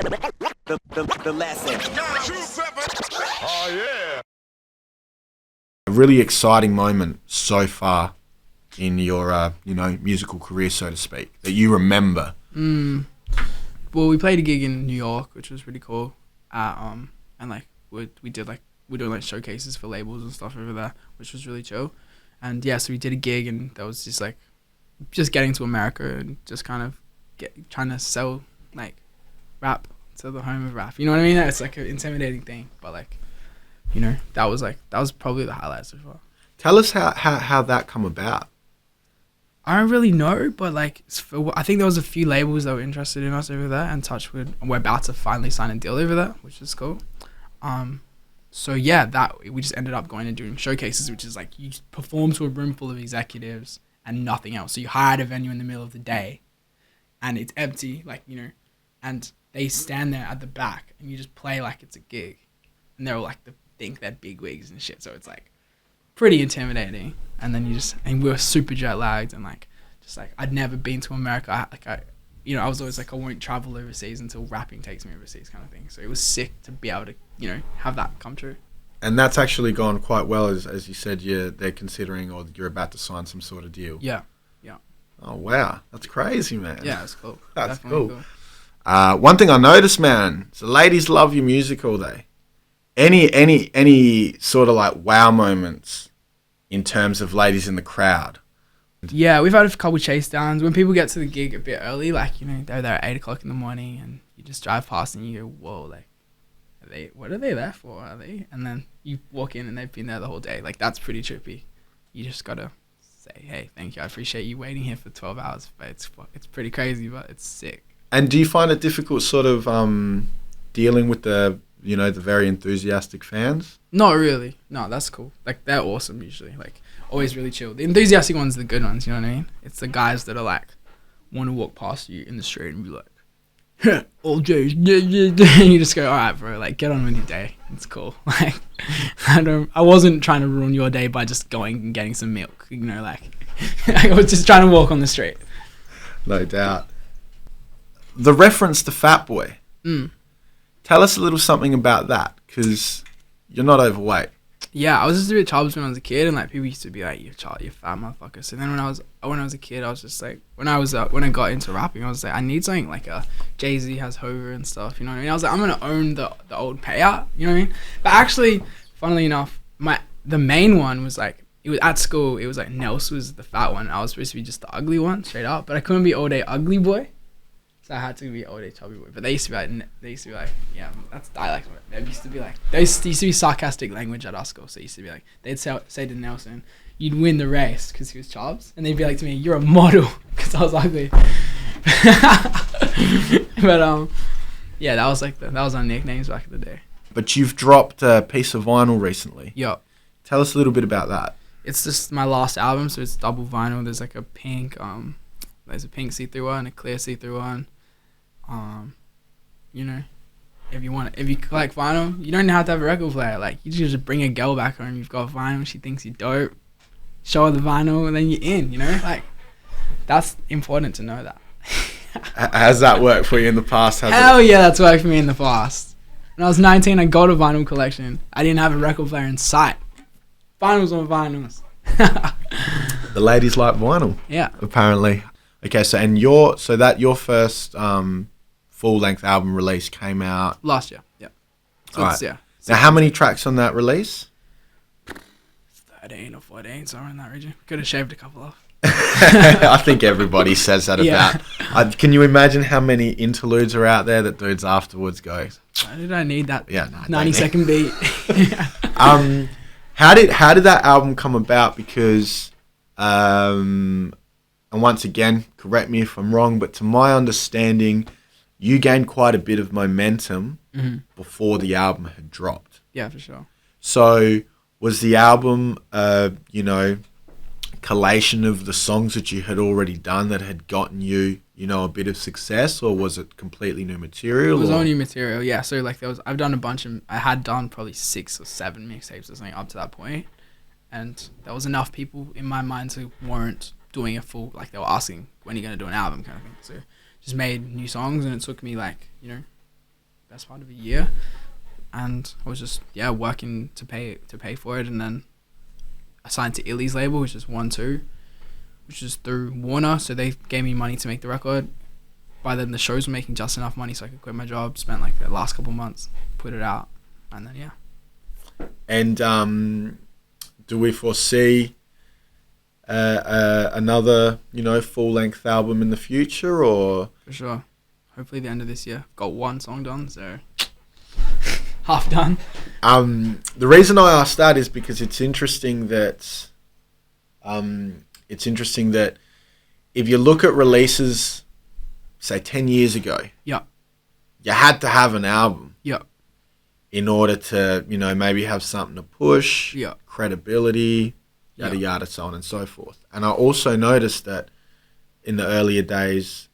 The lesson. Oh yeah. A really exciting moment so far in your, musical career, so to speak, that you remember? Well, we played a gig in New York, which was really cool. And like we're doing like showcases for labels and stuff over there, which was really chill. And yeah, so we did a gig, and that was just like getting to America and just kind of trying to sell like rap to the home of rap. You know what I mean? It's like an intimidating thing, but like, that was probably the highlight so far. Tell us how that come about. I don't really know, but like I think there was a few labels that were interested in us over there, and Touchwood, and we're about to finally sign a deal over there, which is cool. So yeah, that we just ended up going and doing showcases, which is like you perform to a room full of executives and nothing else. So you hired a venue in the middle of the day, and it's empty, and they stand there at the back, and you just play like it's a gig, and they're all like think they're big wigs and shit. So it's like pretty intimidating. And then and we were super jet lagged, and I'd never been to America. I was always like, I won't travel overseas until rapping takes me overseas, kind of thing. So it was sick to be able to, have that come true. And that's actually gone quite well, as you said. They're considering, or you're about to sign some sort of deal. Yeah. Oh wow, that's crazy, man. Yeah, it's cool. That's Definitely cool. One thing I noticed, man, is the ladies love your music all day. Any sort of like wow moments in terms of ladies in the crowd? Yeah, we've had a couple chase downs. When people get to the gig a bit early, they're there at 8 o'clock in the morning, and you just drive past and you go, whoa, what are they there for? And then you walk in and they've been there the whole day. Like, that's pretty trippy. You just gotta say, hey, thank you, I appreciate you waiting here for 12 hours. But it's pretty crazy, but it's sick. And do you find it difficult sort of dealing with the very enthusiastic fans? Not really. No, that's cool. Like, they're awesome usually. Like, always really chill. The enthusiastic ones are the good ones, you know what I mean? It's the guys that are like, want to walk past you in the street and be like, all J's, and you just go, all right, bro, like, get on with your day. It's cool. Like, I wasn't trying to ruin your day by just going and getting some milk, I was just trying to walk on the street. No doubt. The reference to Fat Boy. Tell us a little something about that, because you're not overweight. Yeah, I was just a bit chubby when I was a kid, and like people used to be like, "You fat motherfucker." So then when I was a kid, I was just like, when I got into rapping, I was like, I need something like a Jay-Z has Hover and stuff. You know what I mean? I was like, I'm gonna own the old payout. You know what I mean? But actually, funnily enough, the main one was like, it was at school. It was like Nels was the fat one. I was supposed to be just the ugly one, straight up. But I couldn't be all day ugly boy. So I had to be all day chubby boy. But they used to be like, yeah, that's dialect. There used to be sarcastic language at our school. So it used to be like, they'd say to Nelson, you'd win the race because he was chubs. And they'd be like to me, you're a model because I was ugly. But yeah, that was our nicknames back in the day. But you've dropped a piece of vinyl recently. Yup. Tell us a little bit about that. It's just my last album, so it's double vinyl. There's like a pink, there's a pink see-through one, a clear see-through one. If you collect vinyl, you don't have to have a record player. Like, you just bring a girl back home, you've got vinyl, she thinks you're dope, show her the vinyl, and then you're in, Like, that's important to know that. Has that worked for you in the past? Hell yeah, that's worked for me in the past. When I was 19, I got a vinyl collection. I didn't have a record player in sight. Vinyls on vinyls. The ladies like vinyl. Yeah. Apparently. Okay, so your first full-length album release came out last year. Yeah. So all right. Yeah. Now, how many tracks on that release? 13 or 14, somewhere in that region. Could have shaved a couple off. I think everybody says that about. Can you imagine how many interludes are out there that dudes afterwards go, why did I need that 90-second beat? How did that album come about? Because, and once again, correct me if I'm wrong, but to my understanding, you gained quite a bit of momentum before the album had dropped. Yeah, for sure. So was the album, collation of the songs that you had already done that had gotten you, a bit of success, or was it completely new material? It was all new material, yeah. So like I had done probably 6 or 7 mixtapes or something up to that point, and there was enough people in my mind to warrant doing a full, like they were asking, when are you going to do an album kind of thing. So just made new songs, and it took me like, best part of a year, and I was just working to pay for it, and then I signed to Illy's label, which is 1-2, which is through Warner, so they gave me money to make the record. By then the shows were making just enough money so I could quit my job, spent like the last couple months, put it out, and then And do we foresee another, full-length album in the future, or? For sure. Hopefully the end of this year. Got one song done, so half done. The reason I asked that is because it's interesting that if you look at releases, say 10 years ago, yeah, you had to have an album, yeah, in order to, maybe have something to push, yeah, credibility, yada yada, so on and so forth. And I also noticed that in the earlier days,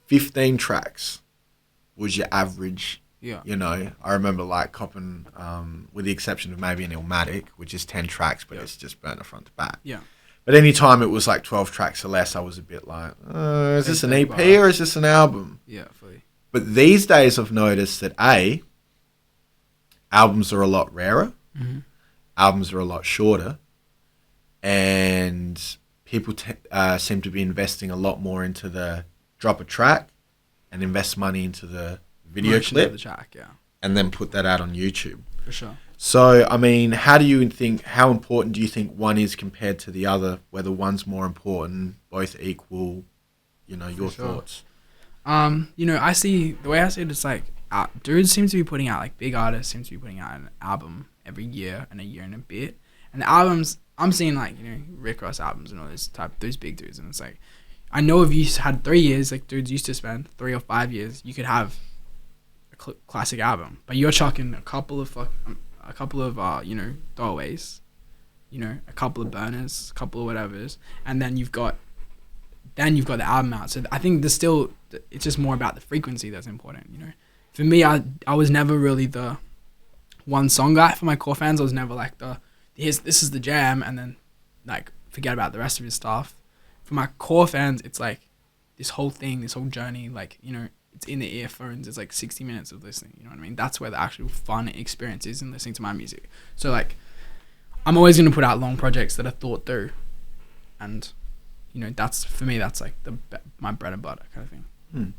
15 tracks was your average. Yeah. I remember like copping, with the exception of maybe an Illmatic, which is 10 tracks, but it's just burner front to back. Yeah. But any time it was like 12 tracks or less, I was a bit like, is this an EP or is this an album? Yeah, fully. But these days I've noticed that albums are a lot rarer, albums are a lot shorter, and people seem to be investing a lot more into the drop a track and invest money into the video clip, the track, yeah, and then put that out on YouTube. For sure. So, I mean, how important do you think one is compared to the other? Whether one's more important, both equal, your thoughts? I see, the way I see it, it's like, dudes seem to be putting out, like, big artists seem to be putting out an album every year and a bit. And the albums, I'm seeing, like, Rick Ross albums and all those big dudes. And it's like, I know if you had 3 years, like, dudes used to spend 3 or 5 years, you could have a classic album. But you're chucking a couple of throwaways, a couple of burners, a couple of whatevers, and then you've got the album out. So I think it's just more about the frequency that's important. For me, I was never really the one song guy. For my core fans, I was never like this is the jam, and then like forget about the rest of his stuff. For my core fans, it's like this whole thing, this whole journey, like, it's in the earphones. It's like 60 minutes of listening. You know what I mean? That's where the actual fun experience is in listening to my music. So like, I'm always going to put out long projects that are thought through. And, that's, for me, that's like my bread and butter kind of thing.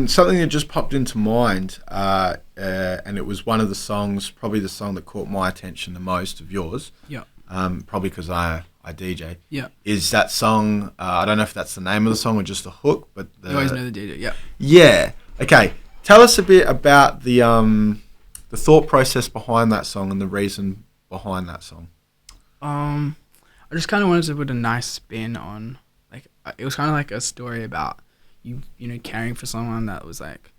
Something that just popped into mind, and it was one of the songs, probably the song that caught my attention the most of yours. Yeah. Probably because I DJ. Yeah. Is that song, I don't know if that's the name of the song or just the hook, but you always know the DJ, yeah. Yeah. Okay. Tell us a bit about the thought process behind that song and the reason behind that song. I just kind of wanted to put a nice spin on, like, it was kind of like a story about you caring for someone that was like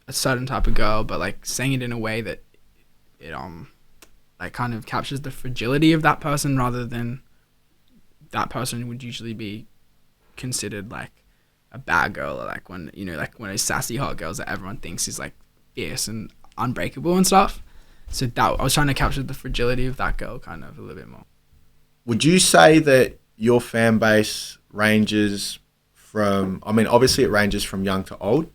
a certain type of girl, but like saying it in a way that it like kind of captures the fragility of that person, rather than that person would usually be considered like a bad girl, or like when like one of those sassy hot girls that everyone thinks is like fierce and unbreakable and stuff. So that I was trying to capture the fragility of that girl kind of a little bit more. Would you say that your fan base ranges from, I mean, obviously it ranges from young to old.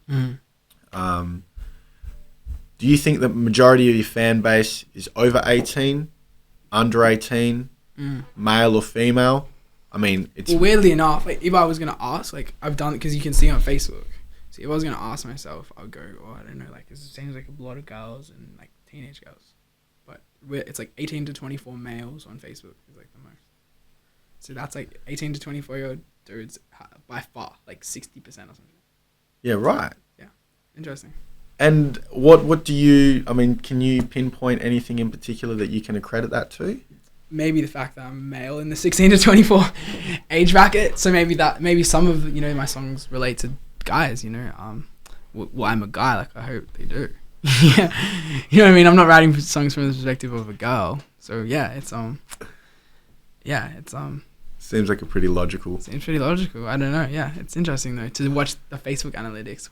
Do you think the majority of your fan base is over 18, under 18, male or female? I mean, it's... Well, weirdly enough, like, if I was going to ask, like, I've done it because you can see on Facebook. So if I was going to ask myself, I would go, I don't know, like, it seems like a lot of girls and, like, teenage girls. But it's, like, 18 to 24 males on Facebook is, like, the most. So that's, like, 18 to 24-year-old dudes by far, like, 60% or something. Yeah, right. Yeah. Interesting. And what do you, I mean, can you pinpoint anything in particular that you can accredit that to? Maybe the fact that I'm male in the 16 to 24 age bracket. So maybe some of, my songs relate to guys, well, I'm a guy, like I hope they do. Yeah. You know what I mean? I'm not writing songs from the perspective of a girl. So yeah, it's seems like a pretty logical. Seems pretty logical. I don't know. Yeah, it's interesting though to watch the Facebook analytics.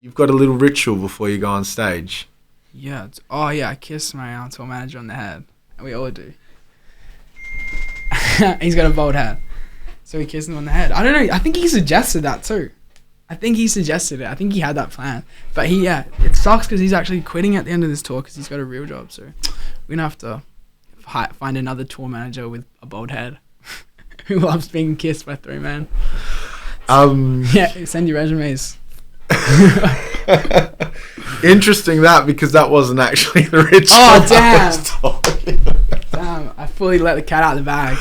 You've got a little ritual before you go on stage. Yeah. I kiss my tour manager on the head. We all do. He's got a bald head, so we kiss him on the head. I don't know. I think he suggested that too. I think he suggested it. I think he had that plan. But it sucks because he's actually quitting at the end of this tour because he's got a real job. So we're gonna have to find another tour manager with a bald head who loves being kissed by 3 men. Yeah, send your resumes. Interesting that, because that wasn't actually the rich. Oh damn! Damn, I fully let the cat out of the bag.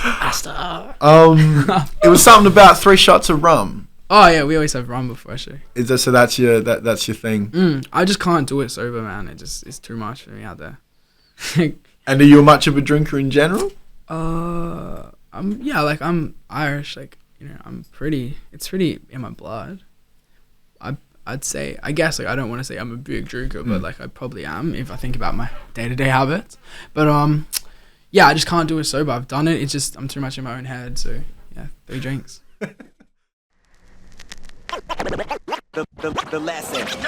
It was something about 3 shots of rum. Oh yeah, we always have rum before a show. Is that so? That's your that's your thing. I just can't do it sober, man. It's too much for me out there. And are you much of a drinker in general? I'm Irish. Like, you know, it's pretty in my blood. I'd say, I guess, like, I don't want to say I'm a big drinker, but like I probably am if I think about my day-to-day habits. But yeah, I just can't do it sober. I've done it. It's just I'm too much in my own head. So yeah, 3 drinks. The last segment.